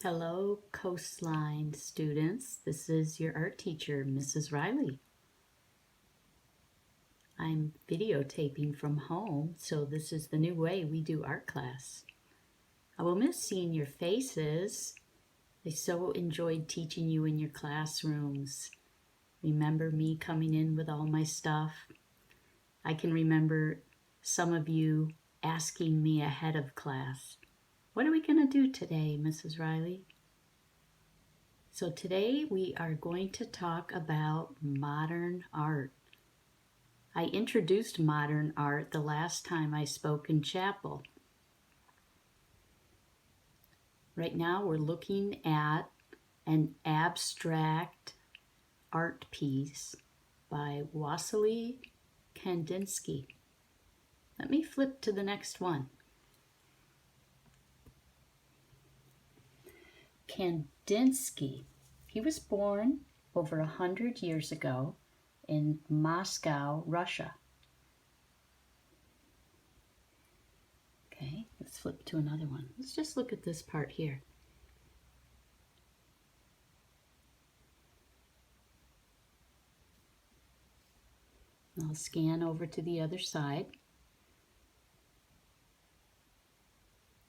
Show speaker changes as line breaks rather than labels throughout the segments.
Hello, Coastline students. This is your art teacher, Mrs. Reilly. I'm videotaping from home, so this is the new way we do art class. I will miss seeing your faces. I so enjoyed teaching you in your classrooms. Remember me coming in with all my stuff? I can remember some of you asking me ahead of class, "What are we going to do today, Mrs. Reilly?" So today we are going to talk about modern art. I introduced modern art the last time I spoke in chapel. Right now we're looking at an abstract art piece by Wassily Kandinsky. Let me flip to the next one. Kandinsky. He was born over 100 years ago in Moscow, Russia. Okay, let's flip to another one. Let's just look at this part here. I'll scan over to the other side.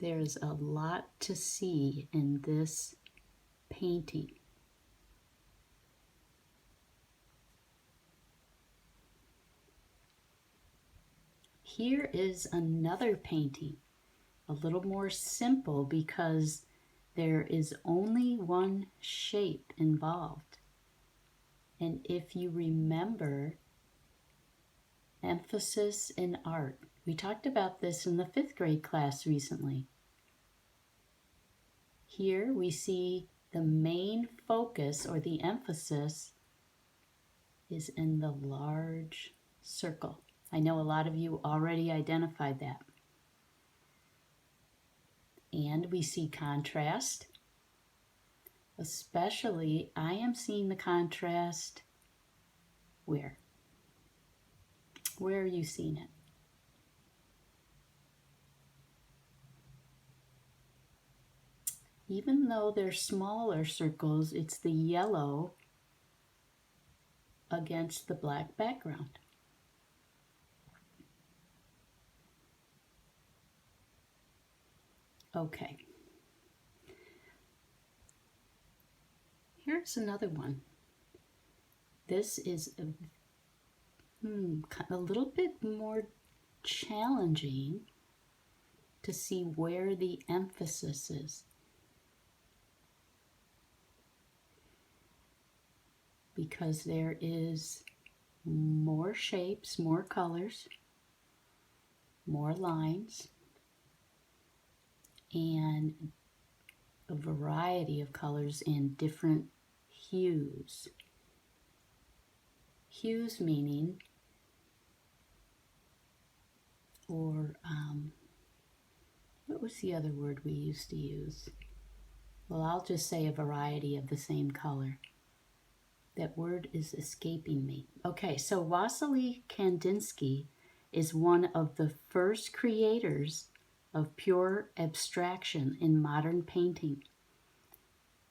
There's a lot to see in this painting. Here is another painting, a little more simple because there is only one shape involved. And if you remember, emphasis in art. We talked about this in the 5th grade class recently. Here we see the main focus or the emphasis is in the large circle. I know a lot of you already identified that. And we see contrast. Especially, I am seeing the contrast where? Where are you seeing it? Even though they're smaller circles, it's the yellow against the black background. Okay. Here's another one. This is a little bit more challenging to see where the emphasis is. Because there is more shapes, more colors, more lines, and a variety of colors in different hues. Hues meaning, or what was the other word we used to use? Well, I'll just say a variety of the same color. That word is escaping me. Okay, so Wassily Kandinsky is one of the first creators of pure abstraction in modern painting.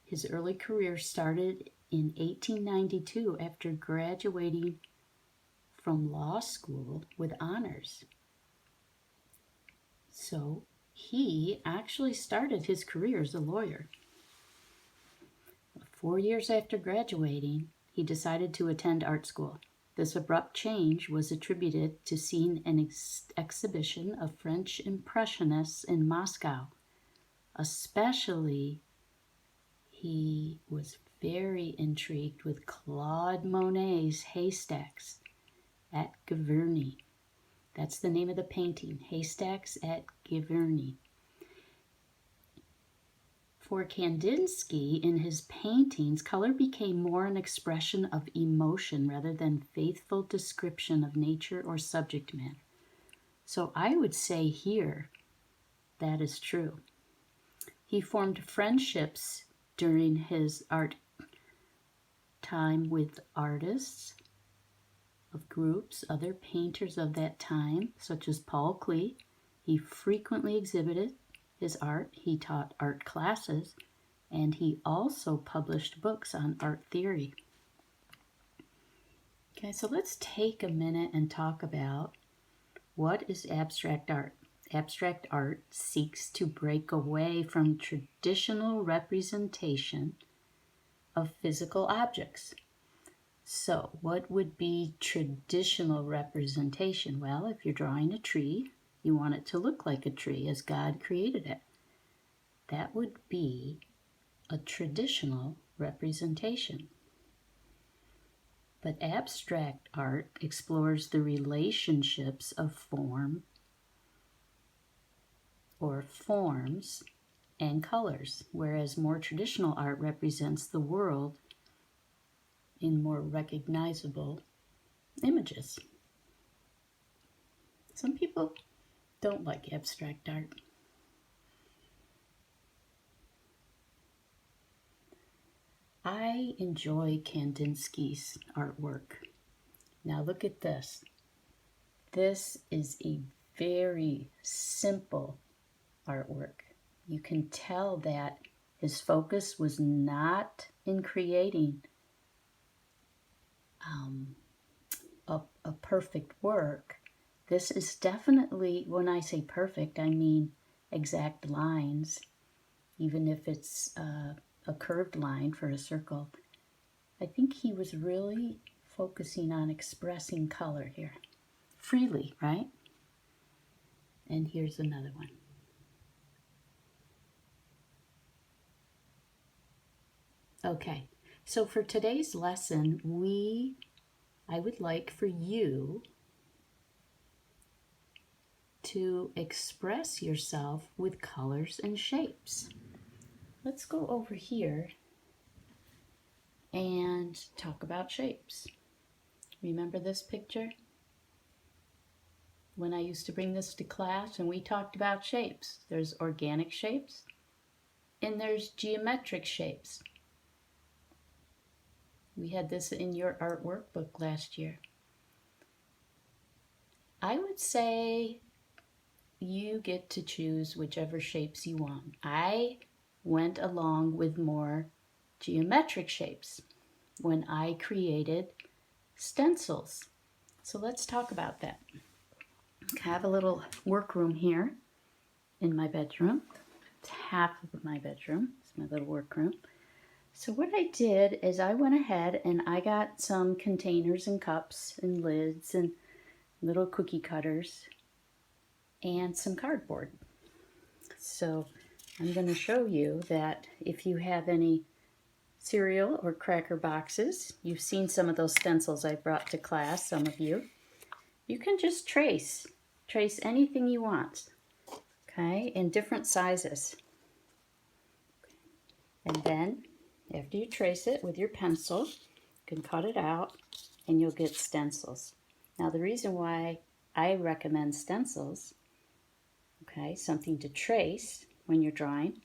His early career started in 1892 after graduating from law school with honors. So he actually started his career as a lawyer. 4 years after graduating, he decided to attend art school. This abrupt change was attributed to seeing an exhibition of French Impressionists in Moscow. Especially, he was very intrigued with Claude Monet's Haystacks at Giverny. That's the name of the painting, Haystacks at Giverny. For Kandinsky, in his paintings, color became more an expression of emotion rather than faithful description of nature or subject matter. So I would say here that is true. He formed friendships during his art time with artists of groups, other painters of that time, such as Paul Klee. He frequently exhibited his art. He taught art classes, and he also published books on art theory. Okay, so let's take a minute and talk about what is abstract art. Abstract art seeks to break away from traditional representation of physical objects. So, what would be traditional representation? Well, if you're drawing a tree, you want it to look like a tree as God created it. That would be a traditional representation. But abstract art explores the relationships of form or forms and colors, whereas more traditional art represents the world in more recognizable images. Some people don't like abstract art. I enjoy Kandinsky's artwork. Now look at this. This is a very simple artwork. You can tell that his focus was not in creating a perfect work. This is definitely, when I say perfect, I mean exact lines, even if it's a curved line for a circle. I think he was really focusing on expressing color here freely, right? And here's another one. Okay, so for today's lesson, I would like for you to express yourself with colors and shapes. Let's go over here and talk about shapes. Remember this picture? When I used to bring this to class and we talked about shapes. There's organic shapes and there's geometric shapes. We had this in your art workbook last year. I would say you get to choose whichever shapes you want. I went along with more geometric shapes when I created stencils. So let's talk about that. I have a little workroom here in my bedroom. It's half of my bedroom. It's my little workroom. So what I did is I went ahead and I got some containers and cups and lids and little cookie cutters and some cardboard. So I'm going to show you that if you have any cereal or cracker boxes, you've seen some of those stencils I brought to class, some of you. You can just trace anything you want, okay, in different sizes. And then after you trace it with your pencil, you can cut it out and you'll get stencils. Now the reason why I recommend stencils, okay, something to trace when you're drawing,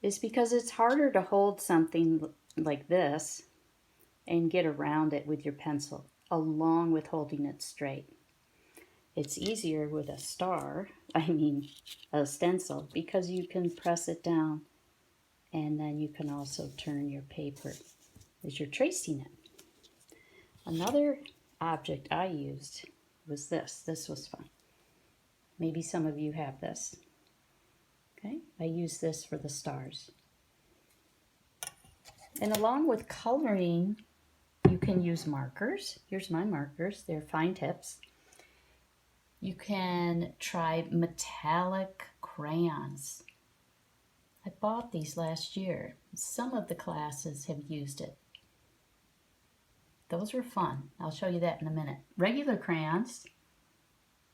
is because it's harder to hold something like this and get around it with your pencil, along with holding it straight. It's easier with a stencil, because you can press it down and then you can also turn your paper as you're tracing it. Another object I used was this. This was fun. Maybe some of you have this. Okay, I use this for the stars. And along with coloring, you can use markers. Here's my markers. They're fine tips. You can try metallic crayons. I bought these last year. Some of the classes have used it. Those were fun. I'll show you that in a minute. Regular crayons.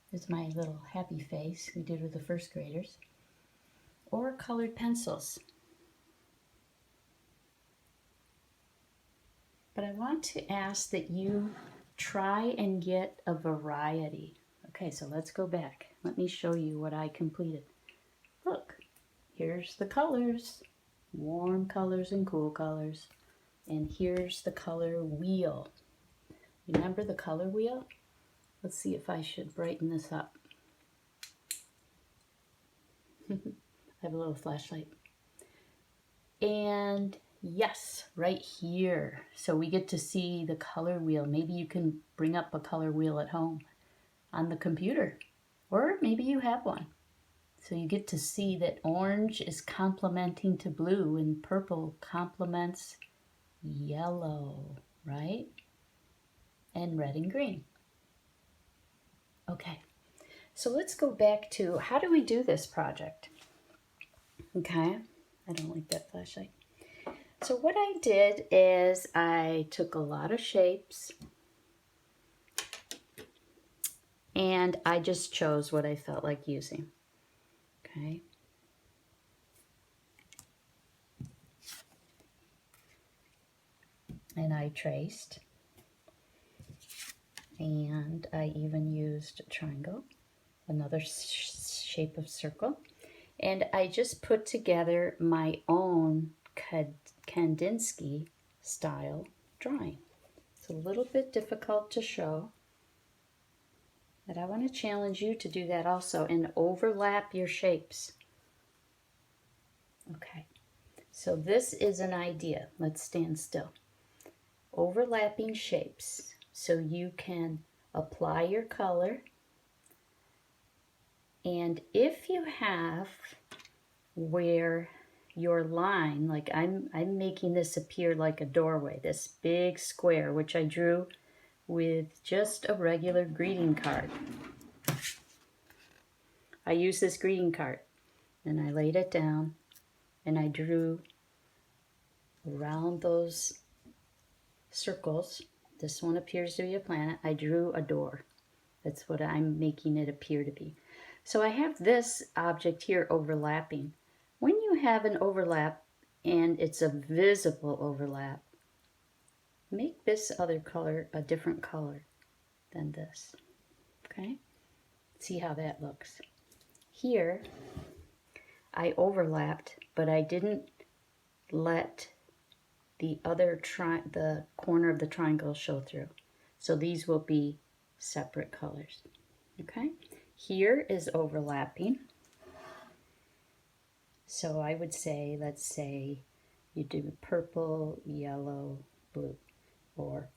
There's my little happy face we did with the first graders. Or colored pencils. But I want to ask that you try and get a variety. Okay, so let's go back. Let me show you what I completed. Look, here's the colors. Warm colors and cool colors. And here's the color wheel. Remember the color wheel? Let's see if I should brighten this up. I have a little flashlight. And yes, right here. So we get to see the color wheel. Maybe you can bring up a color wheel at home on the computer, or maybe you have one. So you get to see that orange is complementing to blue and purple complements yellow, right? And red and green. Okay, so let's go back to how do we do this project? Okay, I don't like that flashlight. So what I did is I took a lot of shapes and I just chose what I felt like using. Okay. And I traced. And I even used a triangle, another shape of circle. And I just put together my own Kandinsky style drawing. It's a little bit difficult to show, but I want to challenge you to do that also and overlap your shapes. Okay, so this is an idea. Let's stand still. Overlapping shapes so you can apply your color. And if you have where your line, like I'm making this appear like a doorway, this big square, which I drew with just a regular greeting card. I used this greeting card and I laid it down and I drew around those circles. This one appears to be a planet. I drew a door. That's what I'm making it appear to be. So I have this object here overlapping. When you have an overlap and it's a visible overlap, make this other color a different color than this. Okay? See how that looks. Here, I overlapped, but I didn't let the other the corner of the triangle show through. So these will be separate colors. Okay? Here is overlapping. So I would say, let's say you do purple, yellow, blue, or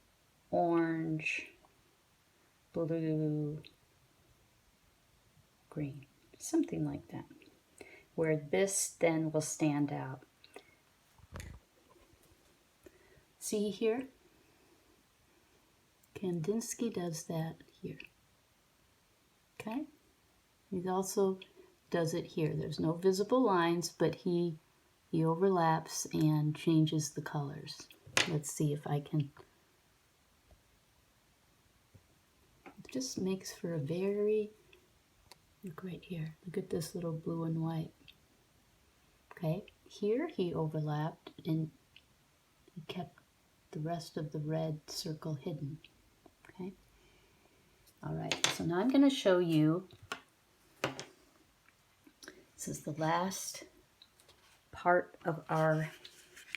orange, blue, green, something like that, where this then will stand out. See here? Kandinsky does that here. Okay? He also does it here. There's no visible lines, but he overlaps and changes the colors. Let's see if I can. It just makes for a very, look right here. Look at this little blue and white. Okay, here he overlapped and he kept the rest of the red circle hidden. Okay. All right, so now I'm going to show you. This is the last part of our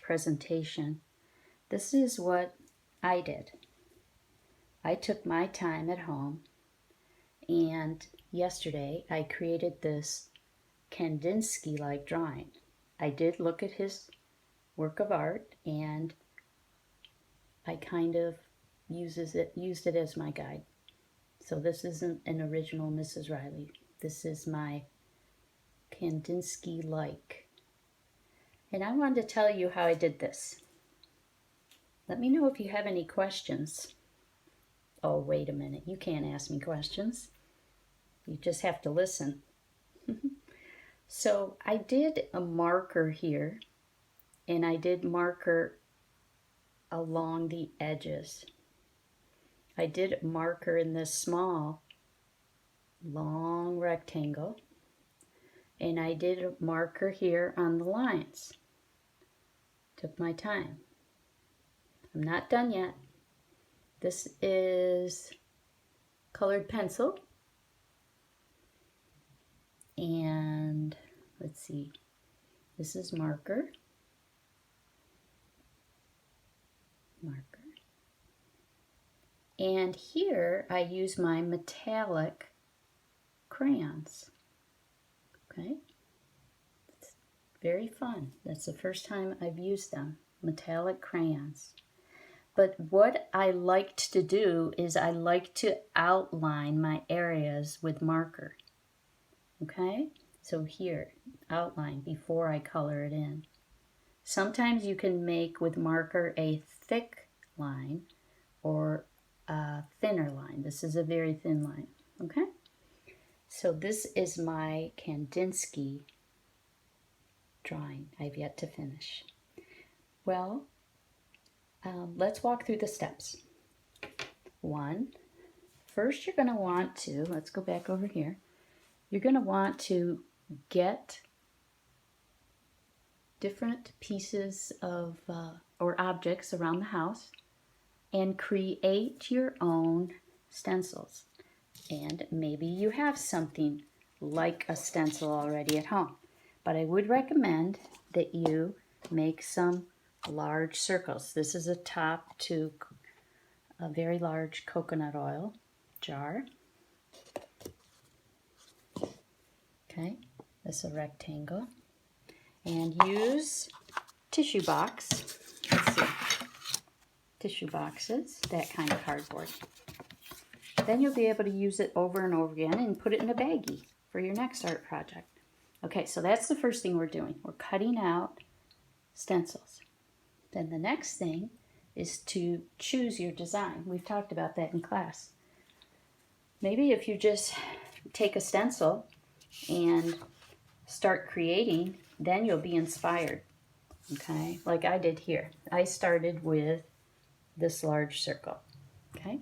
presentation. This is what I did. I took my time at home, and yesterday I created this Kandinsky-like drawing. I did look at his work of art, and I kind of used it as my guide. So this isn't an original Mrs. Reilly. This is my Kandinsky-like. And I wanted to tell you how I did this. Let me know if you have any questions. Oh, wait a minute. You can't ask me questions. You just have to listen. So I did a marker here, and I did marker along the edges. I did a marker in this small, long rectangle, and I did a marker here on the lines. Took my time. I'm not done yet. This is colored pencil. And let's see, this is marker. And here I use my metallic crayons. Okay, Very fun. That's the first time I've used them, metallic crayons. But what I liked to do is I like to outline my areas with marker. Okay? So here, outline before I color it in. Sometimes you can make with marker a thick line or a thinner line. This is a very thin line. Okay? So this is my Kandinsky drawing. I've yet to finish. Well, let's walk through the steps. First you're going to want to, let's go back over here, you're going to want to get different pieces of or objects around the house and create your own stencils. And maybe you have something like a stencil already at home, but I would recommend that you make some large circles. This is a top to a very large coconut oil jar. Okay, this is a rectangle. And use tissue box. Let's see. Tissue boxes, that kind of cardboard. Then you'll be able to use it over and over again and put it in a baggie for your next art project. Okay, so that's the first thing we're doing. We're cutting out stencils. Then the next thing is to choose your design. We've talked about that in class. Maybe if you just take a stencil and start creating, then you'll be inspired. Okay, like I did here. I started with this large circle. Okay.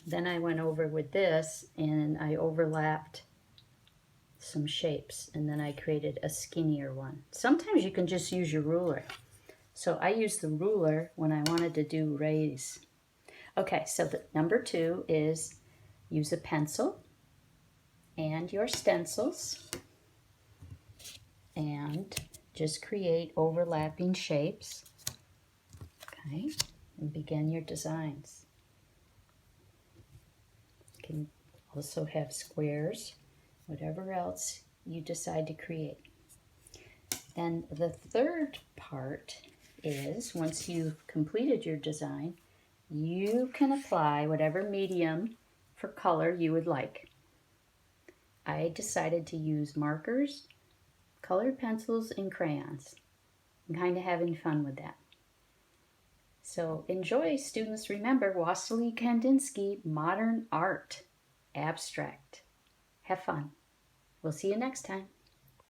Then I went over with this and I overlapped some shapes and then I created a skinnier one. Sometimes you can just use your ruler. So I used the ruler when I wanted to do rays. Okay, so the number 2 is use a pencil and your stencils and just create overlapping shapes. Okay, and begin your designs. You can also have squares, whatever else you decide to create. Then the third part is, once you've completed your design, you can apply whatever medium for color you would like. I decided to use markers, colored pencils, and crayons. I'm kind of having fun with that. So enjoy, students. Remember, Wassily Kandinsky, Modern Art, Abstract. Have fun. We'll see you next time.